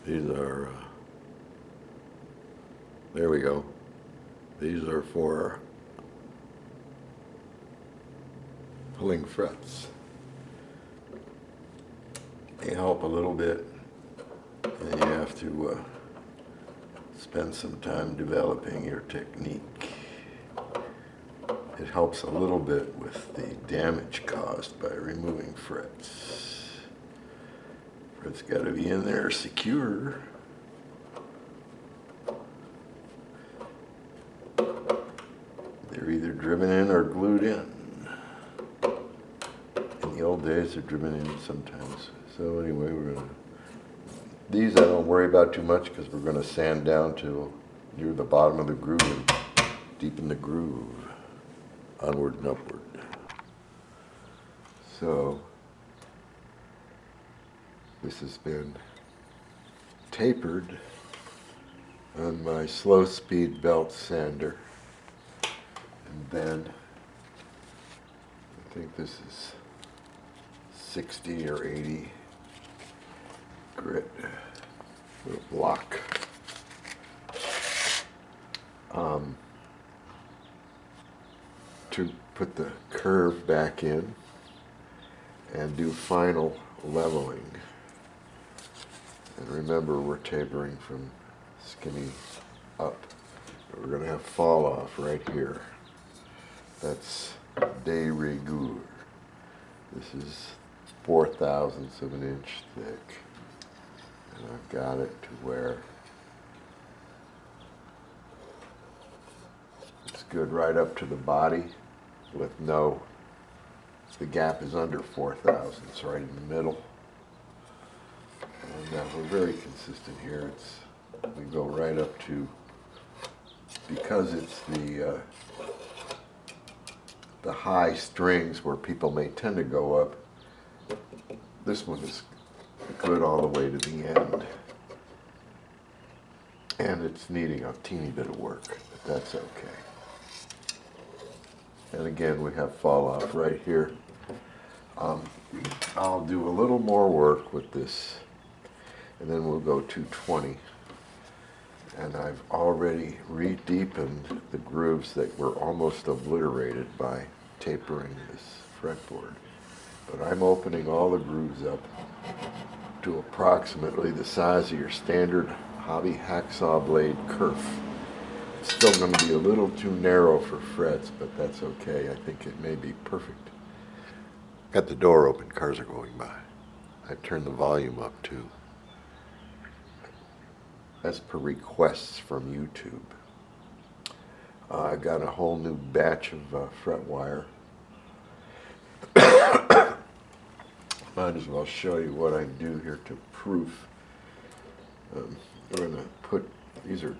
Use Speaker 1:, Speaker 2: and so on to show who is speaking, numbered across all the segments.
Speaker 1: These are, there we go. These are for pulling frets. They help a little bit, and you have to spend some time developing your technique. It helps a little bit with the damage caused by removing frets. Frets got to be in there secure. They're either driven in or glued in. In the old days, they're driven in sometimes. So anyway, these I don't worry about too much because we're going to sand down to near the bottom of the groove and deepen the groove, onward and upward. So this has been tapered on my slow speed belt sander, and then I think this is 60 or 80 grit with a block. To put the curve back in and do final leveling. And remember, we're tapering from skinny up. We're going to have fall off right here. That's de rigueur. This is 4/1000ths of an inch thick. And I've got it to where it's good right up to the body with the gap is under 4/1000ths, right in the middle. And we're very consistent here. We go right up to, because it's the high strings where people may tend to go up, this one is good all the way to the end. And it's needing a teeny bit of work, but that's okay. And again, we have fall off right here. I'll do a little more work with this, and then we'll go 220. And I've already re-deepened the grooves that were almost obliterated by tapering this fretboard. But I'm opening all the grooves up to approximately the size of your standard hobby hacksaw blade kerf. It's still going to be a little too narrow for frets, but that's okay. I think it may be perfect. Got the door open, cars are going by. I turned the volume up too. That's per requests from YouTube. I got a whole new batch of fret wire. Might as well show you what I do here to proof. We're going to put, these are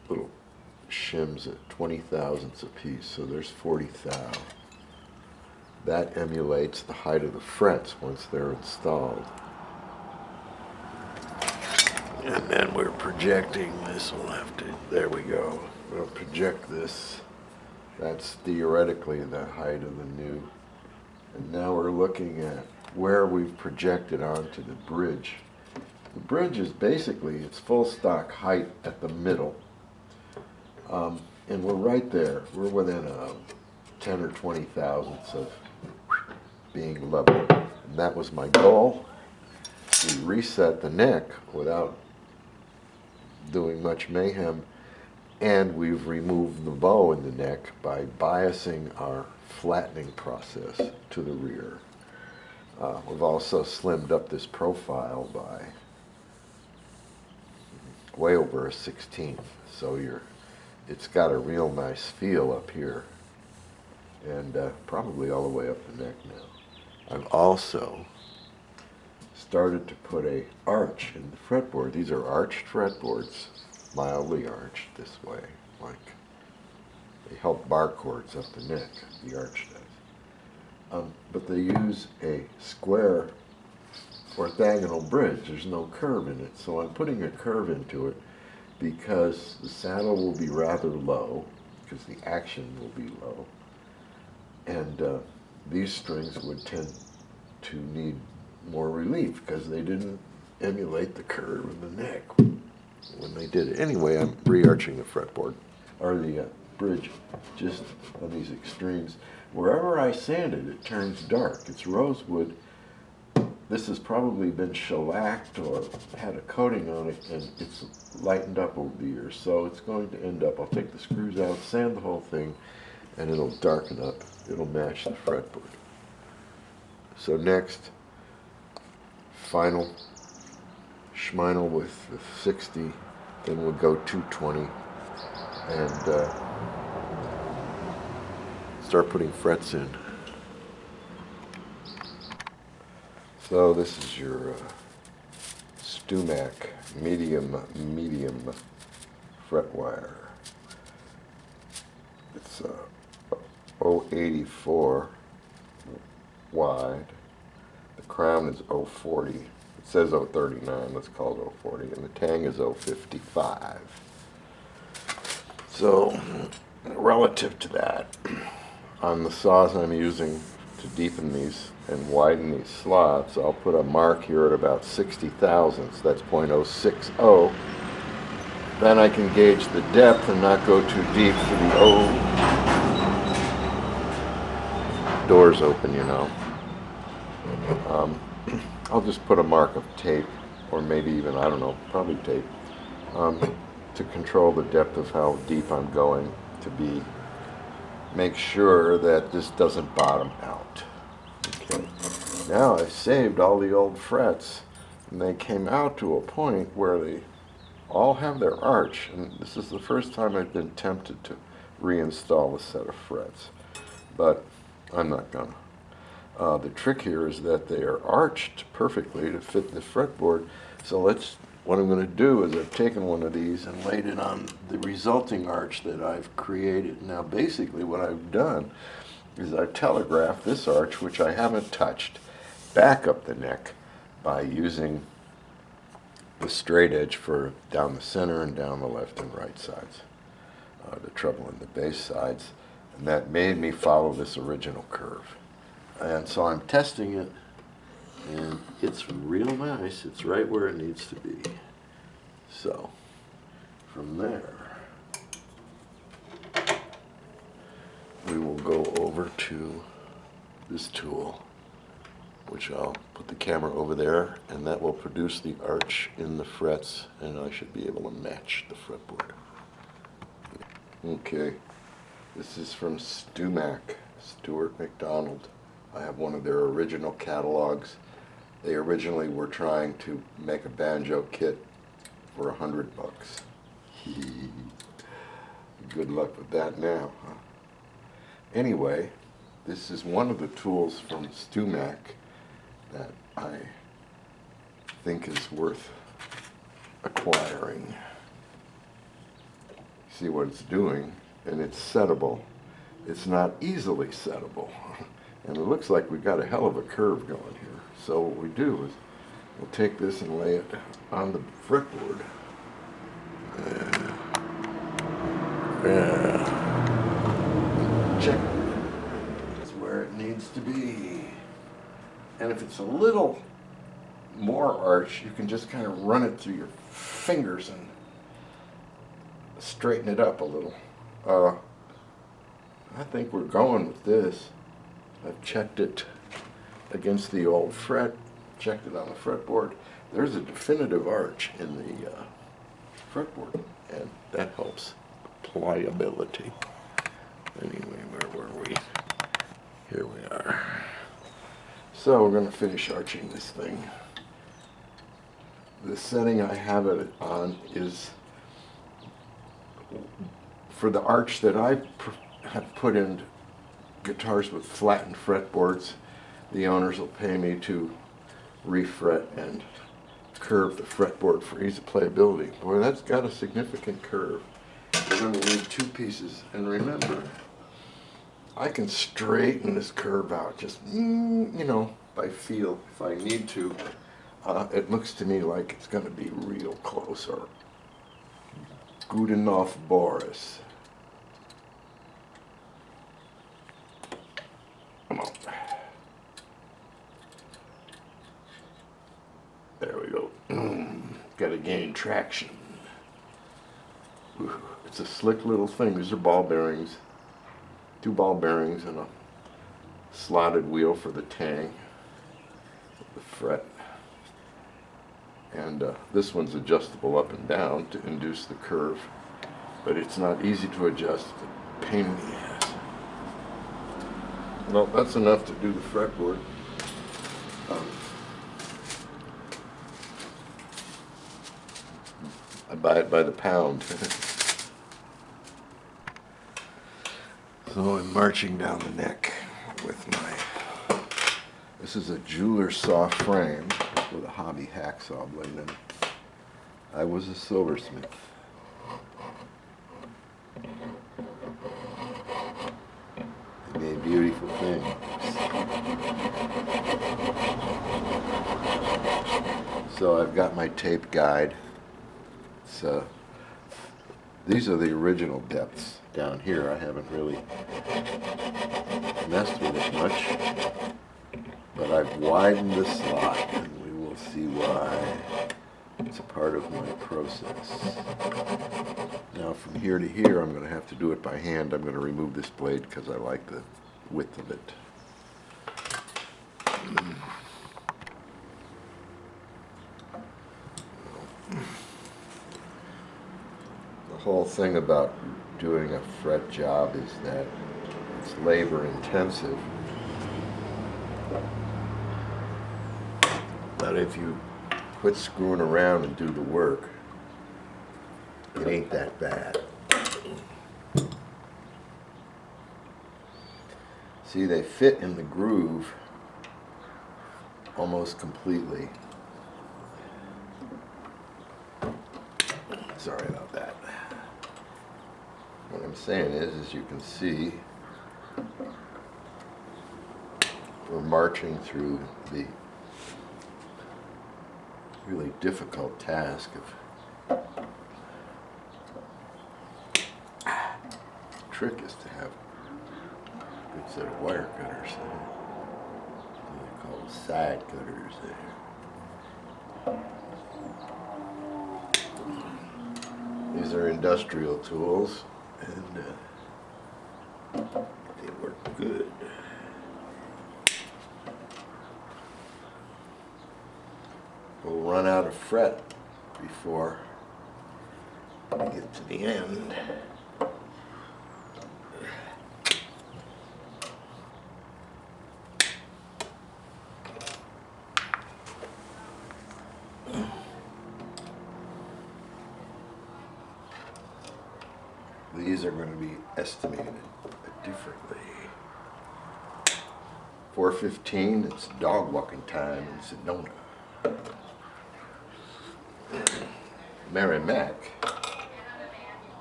Speaker 1: little shims at 20/1000ths a piece, so there's 40 thou. That emulates the height of the frets once they're installed. And then we're projecting this, we'll have to, there we go. We'll project this. That's theoretically the height of the new. And now we're looking at where we've projected onto the bridge. The bridge is basically its full stock height at the middle. And we're right there. We're within 10 or 20/1000ths of being level. And that was my goal. We reset the neck without doing much mayhem, and we've removed the bow in the neck by biasing our flattening process to the rear. We've also slimmed up this profile by way over a 1/16, so it's got a real nice feel up here, and probably all the way up the neck now. I've also started to put a arch in the fretboard. These are arched fretboards, mildly arched this way, like they help bar chords up the neck, the arch does. But they use a square orthogonal bridge. There's no curve in it, so I'm putting a curve into it because the saddle will be rather low, because the action will be low, and these strings would tend to need more relief because they didn't emulate the curve of the neck when they did it. Anyway, I'm re-arching the fretboard, or the bridge, just on these extremes. Wherever I sand it, it turns dark. It's rosewood. This has probably been shellacked or had a coating on it, and it's lightened up over the years. So it's going to end up, I'll take the screws out, sand the whole thing, and it'll darken up. It'll match the fretboard. So next, final schmeinel with the 60, then we'll go 220 and start putting frets in. So this is your Stumac medium fret wire. It's 084 wide. The crown is 040. It says 039. Let's call it 040, and the tang is 055. So relative to that, on the saws I'm using to deepen these and widen these slots, I'll put a mark here at about 60 thousandths. That's 0.060. Then I can gauge the depth and not go too deep for the doors open, you know. I'll just put a mark of tape, or maybe even, I don't know, probably tape, to control the depth of how deep I'm going to make sure that this doesn't bottom out. Okay. Now I saved all the old frets, and they came out to a point where they all have their arch, and this is the first time I've been tempted to reinstall a set of frets, but I'm not gonna. The trick here is that they are arched perfectly to fit the fretboard. So what I'm going to do is I've taken one of these and laid it on the resulting arch that I've created. Now basically what I've done is I've telegraphed this arch, which I haven't touched, back up the neck by using the straight edge for down the center and down the left and right sides, the treble and the bass sides, and that made me follow this original curve. And so I'm testing it, and it's real nice. It's right where it needs to be. So from there, we will go over to this tool, which I'll put the camera over there, and that will produce the arch in the frets, and I should be able to match the fretboard. Okay, this is from Stumac, Stuart McDonald. I have one of their original catalogs. They originally were trying to make a banjo kit for $100. Good luck with that now, huh? Anyway, this is one of the tools from Stumac that I think is worth acquiring. See what it's doing, and it's settable. It's not easily settable. And it looks like we've got a hell of a curve going here. So what we do is we'll take this and lay it on the fretboard. Check. That's where it needs to be. And if it's a little more arch, you can just kind of run it through your fingers and straighten it up a little. I think we're going with this. I've checked it against the old fret, checked it on the fretboard. There's a definitive arch in the fretboard, and that helps pliability. Anyway, where were we? Here we are. So we're going to finish arching this thing. The setting I have it on is for the arch that I have put in guitars with flattened fretboards. The owners will pay me to refret and curve the fretboard for ease of playability. Boy, that's got a significant curve. We're going to need two pieces. And remember, I can straighten this curve out just, you know, by feel if I need to. It looks to me like it's going to be real close, or good enough, Boris. Come on. There we go. to gain traction. Whew. It's a slick little thing. These are ball bearings, 2 ball bearings and a slotted wheel for the tang, the fret. And this one's adjustable up and down to induce the curve, but it's not easy to adjust. It's a pain in the ass. Well, that's enough to do the fretboard. I buy it by the pound. So I'm marching down the neck with my, this is a jeweler saw frame with a hobby hacksaw blade in it. I was a silversmith. They made beautiful things. So I've got my tape guide. These are the original depths. Down here I haven't really messed with it much, but I've widened the slot and we will see why. It's a part of my process. Now from here to here I'm going to have to do it by hand. I'm going to remove this blade because I like the width of it. The whole thing about doing a fret job is that it's labor intensive. But if you quit screwing around and do the work, it ain't that bad. See, they fit in the groove almost completely. Sorry about that. What I'm saying is, as you can see, we're marching through the really difficult task of trick is to have a good set of wire cutters. They're called side cutters there. These are industrial tools, and they work good. We'll run out of fret before we get to the end. These are going to be estimated differently. 4:15, it's dog walking time in Sedona. Mary Mac,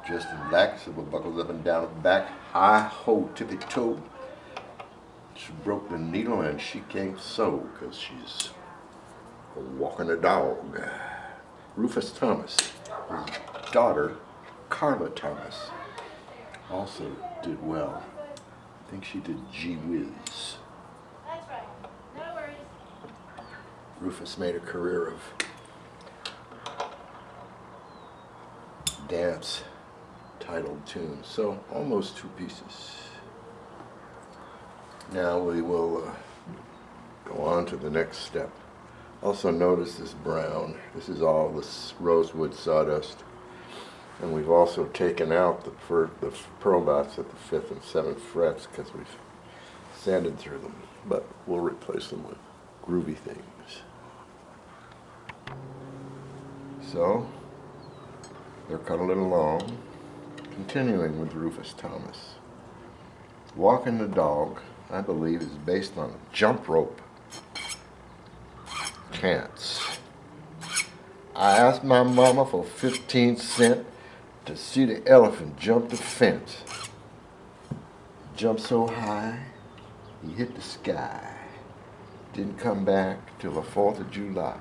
Speaker 1: dressed in black, silver buckles up and down her back, high ho, tippy toe. She broke the needle and she can't sew because she's walking a dog. Rufus Thomas, his daughter, Carla Thomas, also did well. I think she did Gee Whiz.
Speaker 2: That's right. No worries.
Speaker 1: Rufus made a career of dance titled tunes, so almost 2 pieces. Now we will go on to the next step. Also notice this brown. This is all this rosewood sawdust. And we've also taken out the pearl dots at the 5th and 7th frets because we've sanded through them. But we'll replace them with groovy things. So, they're cuddling along, continuing with Rufus Thomas. Walking the Dog, I believe, is based on a jump rope chants. I asked my mama for 15 cents to see the elephant jump the fence. Jumped so high, he hit the sky. Didn't come back till the 4th of July.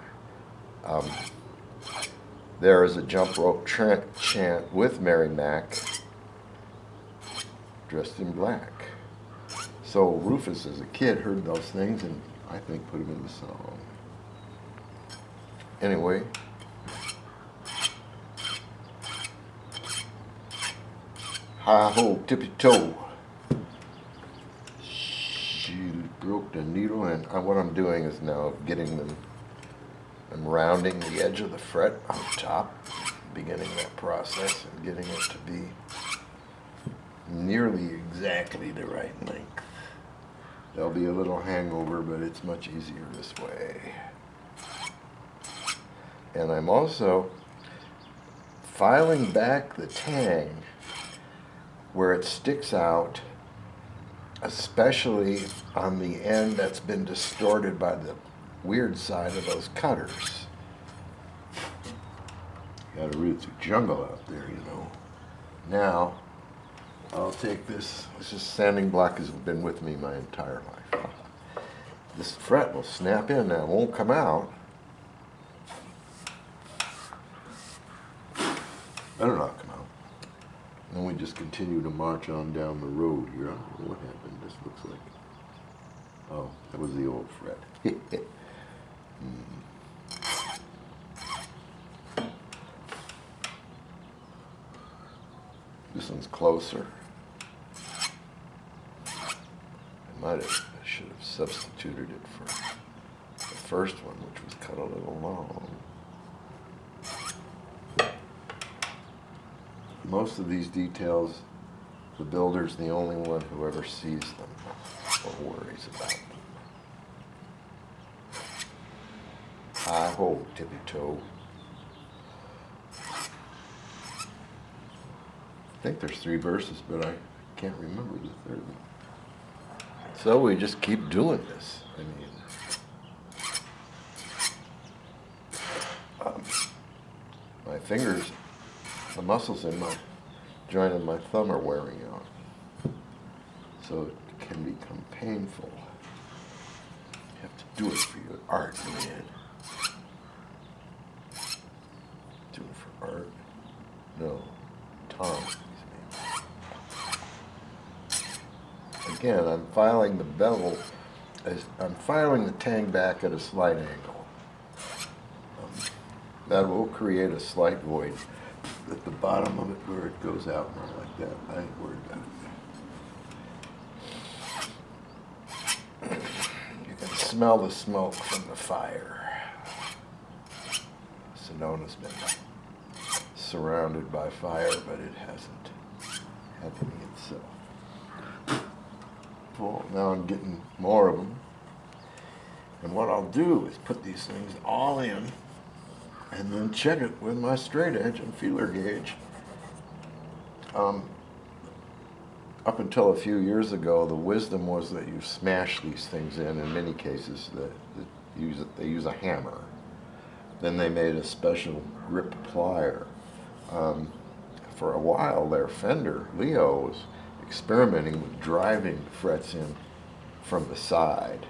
Speaker 1: There is a jump rope chant with Mary Mac, dressed in black. So Rufus, as a kid, heard those things and I think put them in the song. Anyway, Hi-ho, tippy-toe. She broke the needle, and what I'm doing is now getting them, I'm rounding the edge of the fret on top, beginning that process and getting it to be nearly exactly the right length. There'll be a little hangover, but it's much easier this way. And I'm also filing back the tang where it sticks out, especially on the end that's been distorted by the weird side of those cutters. Got a roots of jungle out there, you know. Now, I'll take this is sanding block has been with me my entire life. This fret will snap in now, it won't come out. Better not come out. And we just continue to march on down the road here. I don't know what happened. This looks like, oh, that was the old fret. This one's closer. I should have substituted it for the first one, which was cut a little long. Most of these details, the builder's the only one who ever sees them or worries about them. Hi-ho, tippy-toe. I think there's 3 verses, but I can't remember the third one. So we just keep doing this. I mean, my fingers, the muscles in my joint of my thumb are wearing out. So it can become painful. You have to do it for your art, man. Do it for art? No. Tom. Again, I'm filing the bevel, I'm filing the tang back at a slight angle. That will create a slight void at the bottom of it where it goes out more like that. I ain't worried about it. You can smell the smoke from the fire. Sonona's been surrounded by fire, but it hasn't had any itself. Well, now I'm getting more of them. And what I'll do is put these things all in and then check it with my straight edge and feeler gauge. Up until a few years ago, the wisdom was that you smash these things in many cases, they use a hammer. Then they made a special grip plier. For a while there, Fender, Leo, was experimenting with driving the frets in from the side.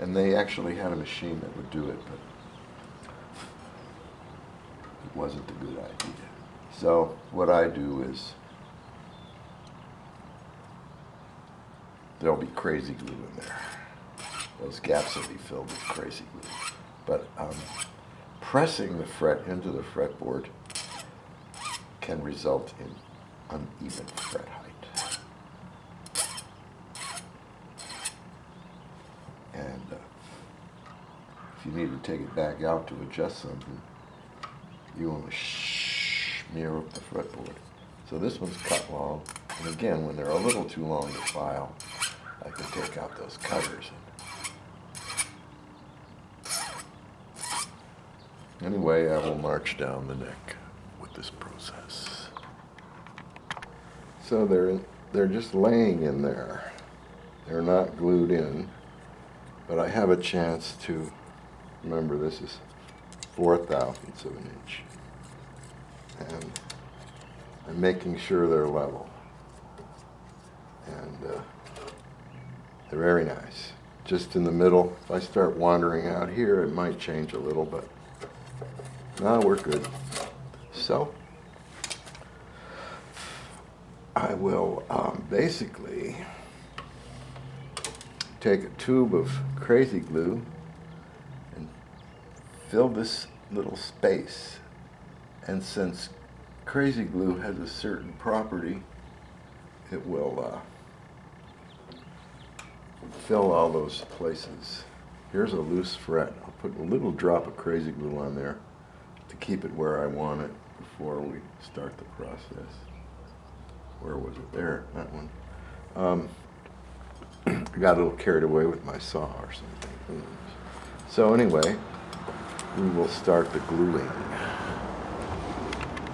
Speaker 1: And they actually had a machine that would do it, but it wasn't a good idea. So what I do is, there'll be crazy glue in there. Those gaps will be filled with crazy glue. But pressing the fret into the fretboard can result in uneven fret height. And if you need to take it back out to adjust something, you want to smear up the fretboard. So this one's cut long, and again, when they're a little too long to file, I can take out those cutters. Anyway, I will march down the neck with this process. So they're just laying in there. They're not glued in, but I have a chance to, remember this is 4/1000ths of an inch. And I'm making sure they're level. And they're very nice. Just in the middle, if I start wandering out here, it might change a little, but no, we're good. So, I will basically take a tube of crazy glue and fill this little space. And since crazy glue has a certain property. It will fill all those places. Here's a loose fret. I'll put a little drop of crazy glue on there to keep it where I want it before we start the process. Where was it? There, that one. I got a little carried away with my saw or something. So anyway, we will start the gluing.